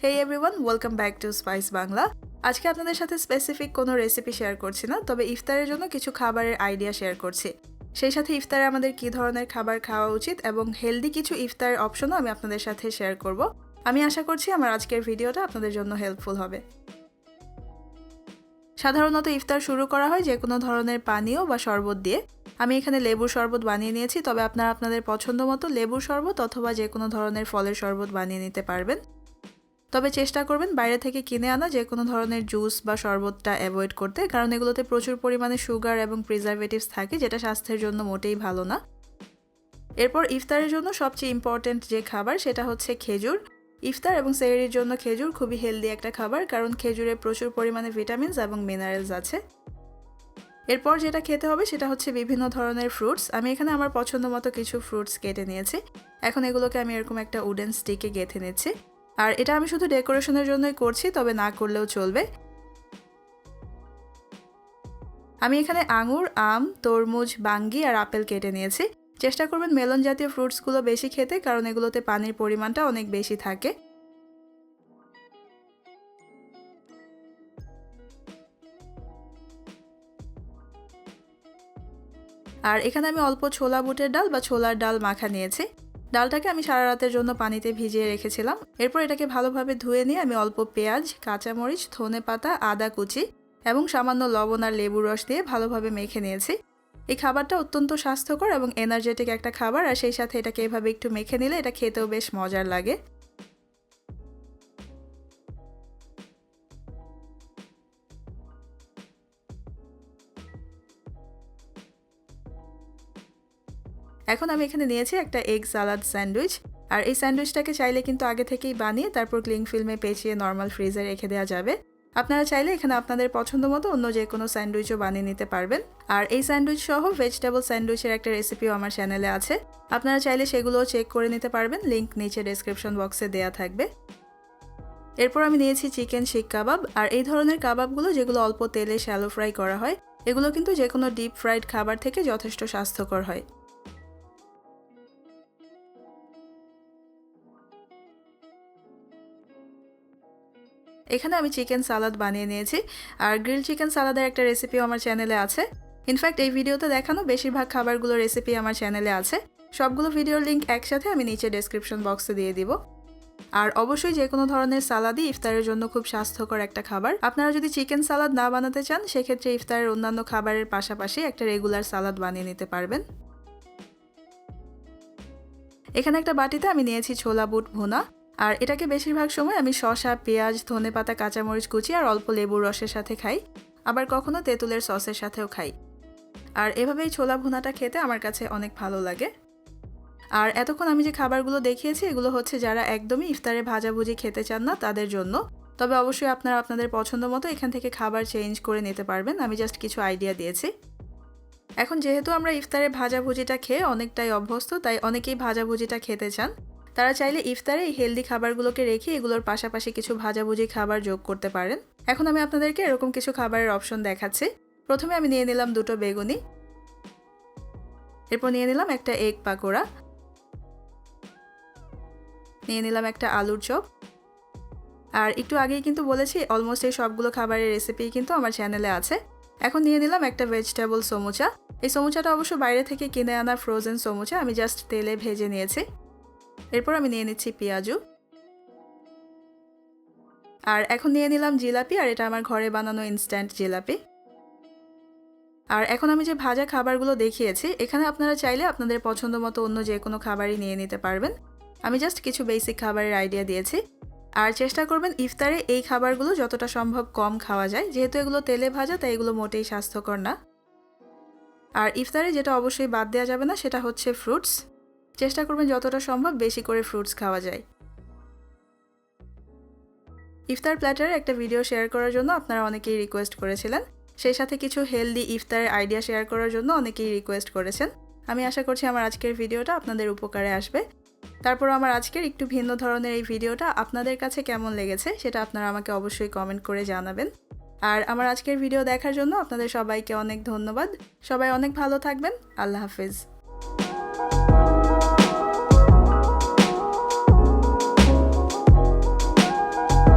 Hey everyone, welcome back to Spice Bangla. আজকে আপনাদের সাথে স্পেসিফিক কোনো রেসিপি শেয়ার করছি না, তবে ইফতারের জন্য কিছু খাবারের আইডিয়া শেয়ার করছি। সেই সাথে ইফতারে আমাদের কী ধরনের খাবার খাওয়া উচিত এবং হেলদি কিছু ইফতারের অপশনও আমি আপনাদের সাথে শেয়ার করব। আমি আশা করছি আমার আজকের ভিডিওটা আপনাদের জন্য হেল্পফুল হবে। সাধারণত ইফতার শুরু করা হয় যে কোনো ধরনের পানীয় বা শরবত দিয়ে। আমি এখানে লেবুর শরবত বানিয়ে নিয়েছি, তবে আপনারা আপনাদের পছন্দ মতো লেবুর শরবত অথবা যে কোনো ধরনের ফলের শরবত বানিয়ে নিতে পারবেন। তবে চেষ্টা করবেন বাইরে থেকে কিনে আনা যে কোনো ধরনের জুস বা শরবতটা অ্যাভয়েড করতে, কারণ এগুলোতে প্রচুর পরিমাণে সুগার এবং প্রিজারভেটিভস থাকে, যেটা স্বাস্থ্যের জন্য মোটেই ভালো না। এরপর ইফতারের জন্য সবচেয়ে ইম্পর্ট্যান্ট যে খাবার সেটা হচ্ছে খেজুর। ইফতার এবং সেহরির জন্য খেজুর খুবই হেলদি একটা খাবার, কারণ খেজুরে প্রচুর পরিমাণে ভিটামিনস এবং মিনারেলস আছে। এরপর যেটা খেতে হবে সেটা হচ্ছে বিভিন্ন ধরনের ফ্রুটস। আমি এখানে আমার পছন্দ মতো কিছু ফ্রুটস কেটে নিয়েছি। এখন এগুলোকে আমি এরকম একটা উডেন স্টিকে গেঁথে নিচ্ছি। আর এটা আমি শুধু ডেকোরেশনের জন্যই করছি, তবে না করলেও চলবে। আমি এখানে আঙুর, আম, তরমুজ, বাঙ্গি আর আপেল কেটে নিয়েছি। চেষ্টা করবেন মেলন জাতীয় ফ্রুটসগুলো বেশি খেতে, কারণ এগুলোতে পানির পরিমাণটা অনেক বেশি থাকে। আর এখানে আমি অল্প ছোলা বুটের ডাল বা ছোলার ডাল মাখা নিয়েছি। ডালটাকে আমি সারা রাতের জন্য পানিতে ভিজিয়ে রেখেছিলাম। এরপর এটাকে ভালোভাবে ধুয়ে নিয়ে আমি অল্প পেঁয়াজ, কাঁচামরিচ, ধনেপাতা, আদা কুচি এবং সামান্য লবণ আর লেবুর রস দিয়ে ভালোভাবে মেখে নিয়েছি। এই খাবারটা অত্যন্ত স্বাস্থ্যকর এবং এনার্জেটিক একটা খাবার, আর সেই সাথে এটাকে এভাবে একটু মেখে নিলে এটা খেতেও বেশ মজার লাগে। এখন আমি এখানে নিয়েছি একটা এগ সালাদ স্যান্ডউইচ। আর এই স্যান্ডউইচটাকে চাইলে কিন্তু আগে থেকেই বানিয়ে তারপর ক্লিং ফিল্মে পেঁচিয়ে নর্মাল ফ্রিজে রেখে দেওয়া যাবে। আপনারা চাইলে এখানে আপনাদের পছন্দ মতো অন্য যে কোনো স্যান্ডউইচও বানিয়ে নিতে পারবেন। আর এই স্যান্ডউইচ সহ ভেজিটেবল স্যান্ডউইচের একটা রেসিপিও আমার চ্যানেলে আছে, আপনারা চাইলে সেগুলোও চেক করে নিতে পারবেন, লিঙ্ক নিচে ডেসক্রিপশন বক্সে দেওয়া থাকবে। এরপর আমি নিয়েছি চিকেন শিক কাবাব। আর এই ধরনের কাবাবগুলো যেগুলো অল্প তেলে শ্যালো ফ্রাই করা হয়, এগুলো কিন্তু যে কোনো ডিপ ফ্রাইড খাবার থেকে যথেষ্ট স্বাস্থ্যকর হয়। এখানে আমি চিকেন সালাদ বানিয়ে নিয়েছি। আর গ্রিল চিকেন সালাদের একটা রেসিপিও আমার চ্যানেলে আছে। ইনফ্যাক্ট এই ভিডিওতে দেখানো বেশিরভাগ খাবারগুলোর রেসিপি আমার চ্যানেলে আছে। সবগুলো ভিডিওর লিঙ্ক একসাথে আমি নিচে ডেসক্রিপশন বক্সে দিয়ে দিব। আর অবশ্যই যে কোনো ধরনের সালাদই ইফতারের জন্য খুব স্বাস্থ্যকর একটা খাবার। আপনারা যদি চিকেন সালাদ না বানাতে চান, সেক্ষেত্রে ইফতারের অন্যান্য খাবারের পাশাপাশি একটা রেগুলার সালাদ বানিয়ে নিতে পারবেন। এখানে একটা বাটিতে আমি নিয়েছি ছোলা বুট ভুনা। আর এটাকে বেশিরভাগ সময় আমি শসা, পেঁয়াজ, ধনেপাতা, কাঁচামরিচ কুচি আর অল্প লেবুর রসের সাথে খাই, আবার কখনো তেঁতুলের সসের সাথেও খাই। আর এভাবেই ছোলা ভুনাটা খেতে আমার কাছে অনেক ভালো লাগে। আর এতক্ষণ আমি যে খাবারগুলো দেখিয়েছি এগুলো হচ্ছে যারা একদমই ইফতারে ভাজাভুজি খেতে চান না তাদের জন্য। তবে অবশ্যই আপনারা আপনাদের পছন্দ মতো এখান থেকে খাবার চেঞ্জ করে নিতে পারবেন, আমি জাস্ট কিছু আইডিয়া দিয়েছি। এখন যেহেতু আমরা ইফতারে ভাজাভুজিটা খেয়ে অনেকটাই অভ্যস্ত, তাই অনেকেই ভাজাভুজিটা খেতে চান। তারা চাইলে ইফতারে এই হেলদি খাবারগুলোকে রেখে এগুলোর পাশাপাশি কিছু ভাজাভুজি খাবার যোগ করতে পারেন। এখন আমি আপনাদেরকে এরকম কিছু খাবারের অপশন দেখাচ্ছি। প্রথমে আমি নিয়ে নিলাম দুটো বেগুনি। এরপর নিয়ে নিলাম একটা এগ পাকোড়া। নিয়ে নিলাম একটা আলুর চপ। আর একটু আগেই কিন্তু বলেছি অলমোস্ট এই সবগুলো খাবারের রেসিপি কিন্তু আমার চ্যানেলে আছে। এখন নিয়ে নিলাম একটা ভেজিটেবল সমুচা। এই সমুচাটা অবশ্য বাইরে থেকে কিনে আনা ফ্রোজেন সমুচা, আমি জাস্ট তেলে ভেজে নিয়েছি। এরপর আমি নিয়ে নিচ্ছি পেঁয়াজু। আর এখন নিয়ে নিলাম জিলাপি, আর এটা আমার ঘরে বানানো ইনস্ট্যান্ট জিলাপি। আর এখন আমি যে ভাজা খাবারগুলো দেখিয়েছি, এখানে আপনারা চাইলে আপনাদের পছন্দ মতো অন্য যে কোনো খাবারই নিয়ে নিতে পারবেন। আমি জাস্ট কিছু বেসিক খাবারের আইডিয়া দিয়েছি। আর চেষ্টা করবেন ইফতারে এই খাবারগুলো যতটা সম্ভব কম খাওয়া যায়, যেহেতু এগুলো তেলে ভাজা তাই এগুলো মোটেই স্বাস্থ্যকর না। আর ইফতারে যেটা অবশ্যই বাদ দেওয়া যাবে না সেটা হচ্ছে ফ্রুটস। চেষ্টা করবেন যতটা সম্ভব বেশি করে ফ্রুটস খাওয়া যায়। ইফতার প্ল্যাটারে একটা ভিডিও শেয়ার করার জন্য আপনারা অনেকেই রিকোয়েস্ট করেছিলেন, সেই সাথে কিছু হেলদি ইফতারের আইডিয়া শেয়ার করার জন্য অনেকেই রিকোয়েস্ট করেছেন। আমি আশা করছি আমার আজকের ভিডিওটা আপনাদের উপকারে আসবে। তারপর আমার আজকের একটু ভিন্ন ধরনের এই ভিডিওটা আপনাদের কাছে কেমন লেগেছে সেটা আপনারা আমাকে অবশ্যই কমেন্ট করে জানাবেন। আর আমার আজকের ভিডিও দেখার জন্য আপনাদের সবাইকে অনেক ধন্যবাদ। সবাই অনেক ভালো থাকবেন। আল্লাহ হাফেজ।